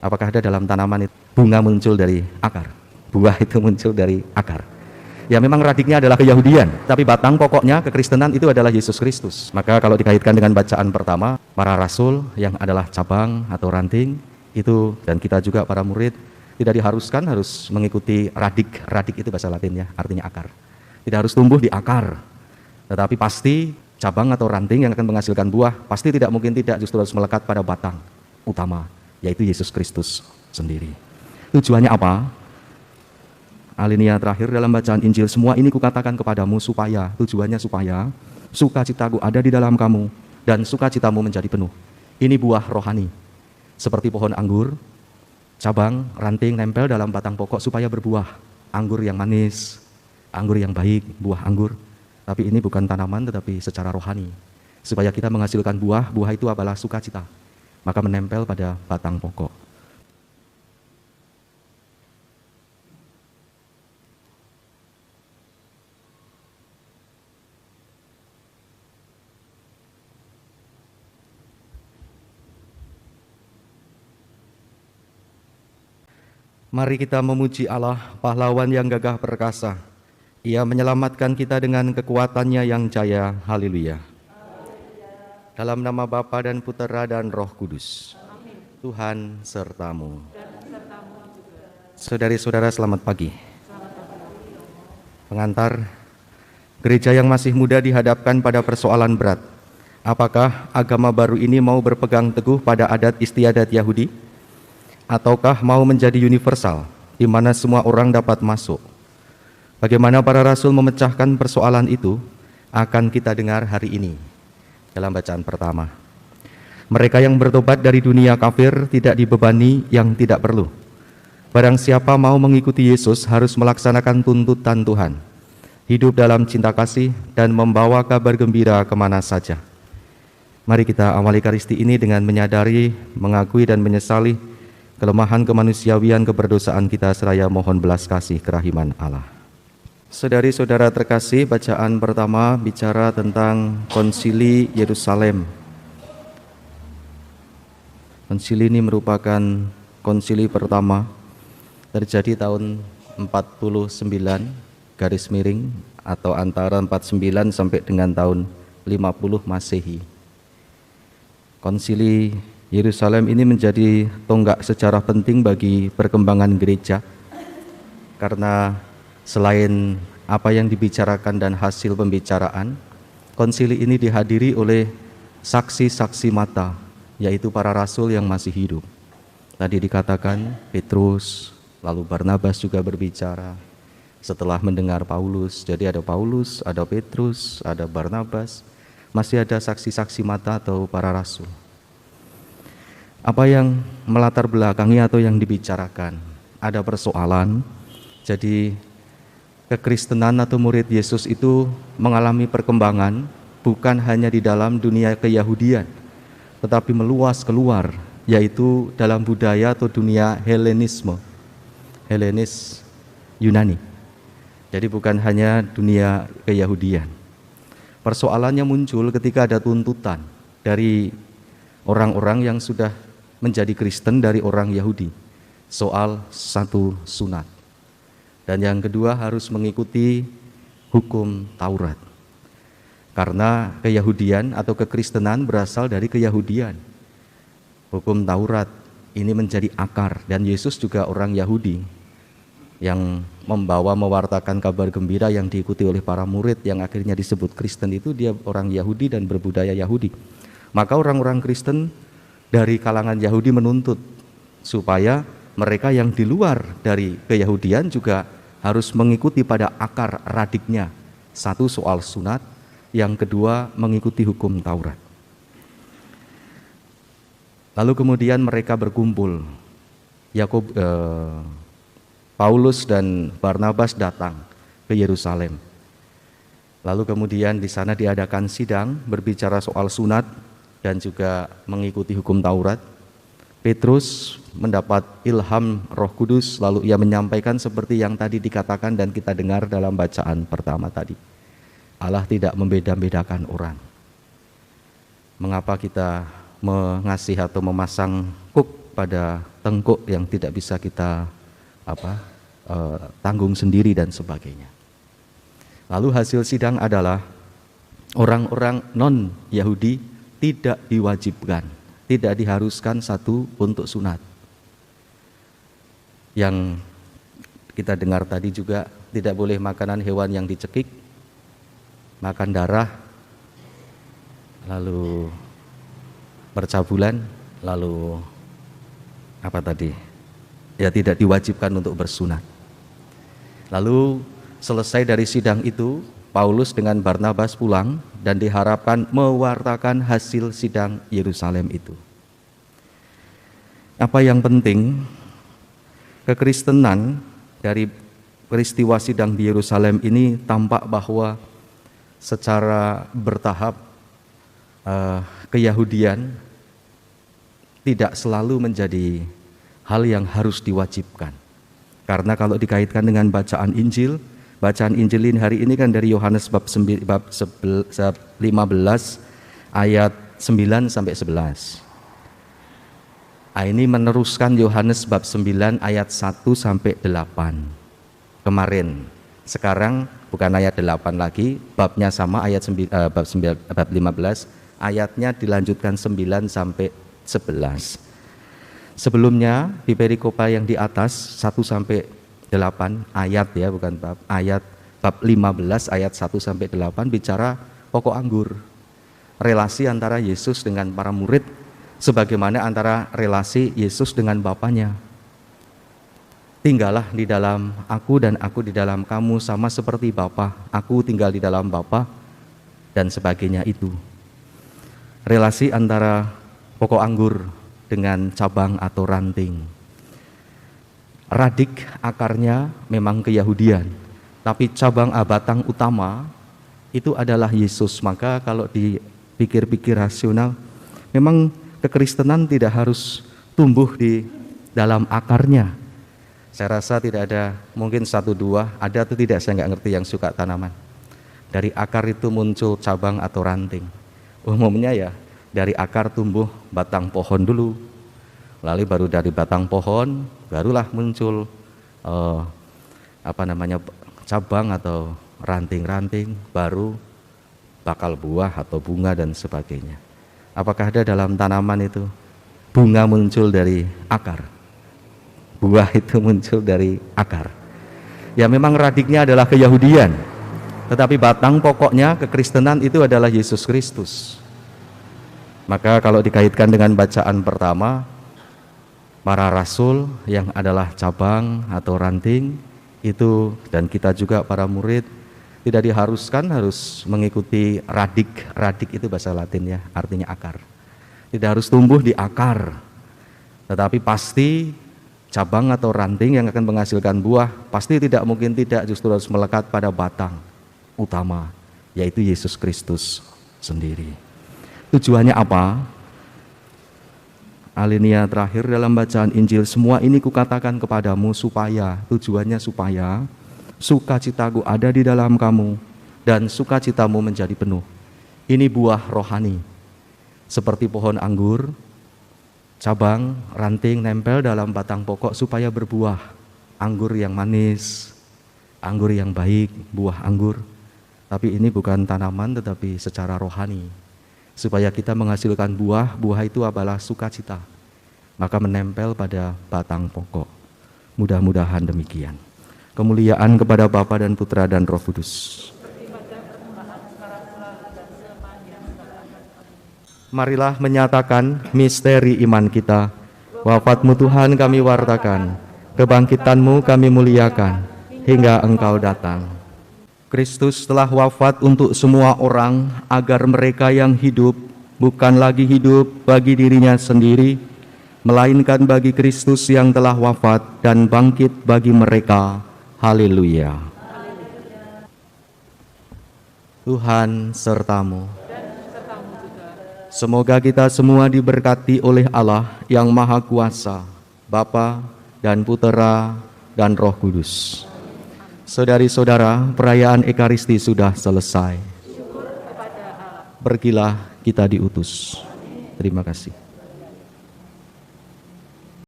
Apakah ada dalam tanaman itu bunga muncul dari akar, buah itu muncul dari akar? Ya memang radiknya adalah Keyahudian, tapi batang pokoknya kekristenan itu adalah Yesus Kristus. Maka kalau dikaitkan dengan bacaan pertama, para rasul yang adalah cabang atau ranting itu, dan kita juga para murid tidak diharuskan harus mengikuti radik. Radik itu bahasa Latinnya, artinya akar. Tidak harus tumbuh di akar, tetapi pasti cabang atau ranting yang akan menghasilkan buah pasti tidak mungkin tidak justru harus melekat pada batang utama, yaitu Yesus Kristus sendiri. Tujuannya apa? Alinea terakhir dalam bacaan Injil, semua ini kukatakan kepadamu supaya, tujuannya supaya sukacitaku ada di dalam kamu dan sukacitamu menjadi penuh. Ini buah rohani, seperti pohon anggur, cabang, ranting nempel dalam batang pokok supaya berbuah, anggur yang manis, anggur yang baik, buah anggur. Tapi ini bukan tanaman tetapi secara rohani, supaya kita menghasilkan buah, buah itu adalah sukacita, maka menempel pada batang pokok. Mari kita memuji Allah, pahlawan yang gagah perkasa. Ia menyelamatkan kita dengan kekuatannya yang jaya. Haleluya. Dalam nama Bapa dan Putera dan Roh Kudus. Amin. Tuhan sertamu. Saudari-saudara, selamat pagi. Pengantar, gereja yang masih muda dihadapkan pada persoalan berat. Apakah agama baru ini mau berpegang teguh pada adat istiadat Yahudi? Ataukah mau menjadi universal, di mana semua orang dapat masuk? Bagaimana para rasul memecahkan persoalan itu akan kita dengar hari ini dalam bacaan pertama. Mereka yang bertobat dari dunia kafir tidak dibebani yang tidak perlu. Barang siapa mau mengikuti Yesus harus melaksanakan tuntutan Tuhan, hidup dalam cinta kasih dan membawa kabar gembira kemana saja. Mari kita awali Ekaristi ini dengan menyadari, mengakui dan menyesali kelemahan kemanusiawian keberdosaan kita seraya mohon belas kasih kerahiman Allah. Saudari-saudara terkasih, bacaan pertama bicara tentang Konsili Yerusalem. Konsili ini merupakan konsili pertama terjadi tahun 49 garis miring atau antara 49 sampai dengan tahun 50 Masehi. Konsili Yerusalem ini menjadi tonggak sejarah penting bagi perkembangan gereja, karena selain apa yang dibicarakan dan hasil pembicaraan, konsili ini dihadiri oleh saksi-saksi mata, yaitu para rasul yang masih hidup. Tadi dikatakan Petrus, lalu Barnabas juga berbicara setelah mendengar Paulus. Jadi ada Paulus, ada Petrus, ada Barnabas, masih ada saksi-saksi mata atau para rasul. Apa yang melatar belakangi atau yang dibicarakan? Ada persoalan, jadi kekristenan atau murid Yesus itu mengalami perkembangan bukan hanya di dalam dunia Keyahudian, tetapi meluas keluar, yaitu dalam budaya atau dunia Helenisme, Helenis Yunani. Jadi bukan hanya dunia Keyahudian. Persoalannya muncul ketika ada tuntutan dari orang-orang yang sudah menjadi Kristen dari orang Yahudi soal satu sunat. Dan yang kedua harus mengikuti hukum Taurat. Karena Keyahudian atau kekristenan berasal dari Keyahudian. Hukum Taurat ini menjadi akar, dan Yesus juga orang Yahudi yang mewartakan kabar gembira yang diikuti oleh para murid yang akhirnya disebut Kristen itu dia orang Yahudi dan berbudaya Yahudi. Maka orang-orang Kristen dari kalangan Yahudi menuntut supaya mereka yang di luar dari Keyahudian juga harus mengikuti pada akar radiknya. Satu, soal sunat, yang kedua mengikuti hukum Taurat. Lalu kemudian mereka berkumpul. Paulus dan Barnabas datang ke Yerusalem. Lalu kemudian di sana diadakan sidang berbicara soal sunat dan juga mengikuti hukum Taurat. Petrus mendapat ilham Roh Kudus, lalu ia menyampaikan seperti yang tadi dikatakan dan kita dengar dalam bacaan pertama tadi. Allah tidak membeda-bedakan orang. Mengapa kita mengasihi atau memasang kuk pada tengkuk yang tidak bisa kita tanggung sendiri dan sebagainya. Lalu hasil sidang adalah orang-orang non-Yahudi tidak diwajibkan, tidak diharuskan satu untuk sunat. Yang kita dengar tadi juga tidak boleh makanan hewan yang dicekik, makan darah, lalu percabulan, lalu apa tadi? Ya tidak diwajibkan untuk bersunat. Lalu selesai dari sidang itu, Paulus dengan Barnabas pulang dan diharapkan mewartakan hasil sidang Yerusalem itu. Apa yang penting, kekristenan dari peristiwa sidang di Yerusalem ini tampak bahwa secara bertahap keyahudian tidak selalu menjadi hal yang harus diwajibkan. Karena kalau dikaitkan dengan bacaan Injil ini hari ini kan dari Yohanes bab 15 ayat 9 sampai 11. Ini meneruskan Yohanes bab 9 ayat 1 sampai 8 kemarin. Sekarang bukan ayat 8 lagi, babnya sama ayat bab 15, ayatnya dilanjutkan 9 sampai 11. Sebelumnya di perikopa yang di atas 1 sampai 8 ayat ya, bukan bab, ayat bab 15 ayat 1 sampai 8 bicara pokok anggur. Relasi antara Yesus dengan para murid sebagaimana antara relasi Yesus dengan Bapanya. Tinggallah di dalam aku dan aku di dalam kamu sama seperti Bapa, aku tinggal di dalam Bapa dan sebagainya itu. Relasi antara pokok anggur dengan cabang atau ranting. Radik akarnya memang keyahudian, tapi cabang batang utama itu adalah Yesus. Maka kalau dipikir-pikir rasional, memang kekristenan tidak harus tumbuh di dalam akarnya. Saya rasa tidak ada, mungkin 1-2, ada atau tidak saya nggak ngerti yang suka tanaman. Dari akar itu muncul cabang atau ranting. Umumnya ya dari akar tumbuh batang pohon dulu, lalu baru dari batang pohon barulah muncul cabang atau ranting-ranting, baru bakal buah atau bunga dan sebagainya. Apakah ada dalam tanaman itu bunga muncul dari akar, buah itu muncul dari akar? Ya memang radiknya adalah keyahudian, tetapi batang pokoknya kekristenan itu adalah Yesus Kristus. Maka kalau dikaitkan dengan bacaan pertama, para rasul yang adalah cabang atau ranting itu, dan kita juga para murid tidak diharuskan harus mengikuti radik. Radik itu bahasa Latin ya, artinya akar. Tidak harus tumbuh di akar, tetapi pasti cabang atau ranting yang akan menghasilkan buah pasti tidak mungkin tidak, justru harus melekat pada batang utama, yaitu Yesus Kristus sendiri. Tujuannya apa? Alinea terakhir dalam bacaan Injil, semua ini kukatakan kepadamu supaya, tujuannya supaya sukacitaku ada di dalam kamu dan sukacitamu menjadi penuh. Ini buah rohani, seperti pohon anggur, cabang, ranting nempel dalam batang pokok supaya berbuah, anggur yang manis, anggur yang baik, buah anggur. Tapi ini bukan tanaman tetapi secara rohani. Supaya kita menghasilkan buah, buah itu adalah sukacita, maka menempel pada batang pokok. Mudah-mudahan demikian. Kemuliaan kepada Bapa dan Putra dan Roh Kudus. Marilah menyatakan misteri iman kita. Wafat-Mu Tuhan kami wartakan, kebangkitan-Mu kami muliakan, hingga Engkau datang. Kristus telah wafat untuk semua orang, agar mereka yang hidup bukan lagi hidup bagi dirinya sendiri, melainkan bagi Kristus yang telah wafat dan bangkit bagi mereka. Haleluya. Tuhan sertamu. Semoga kita semua diberkati oleh Allah yang Maha Kuasa, Bapa dan Putera dan Roh Kudus. Saudari-saudara, perayaan Ekaristi sudah selesai. Pergilah, kita diutus. Terima kasih.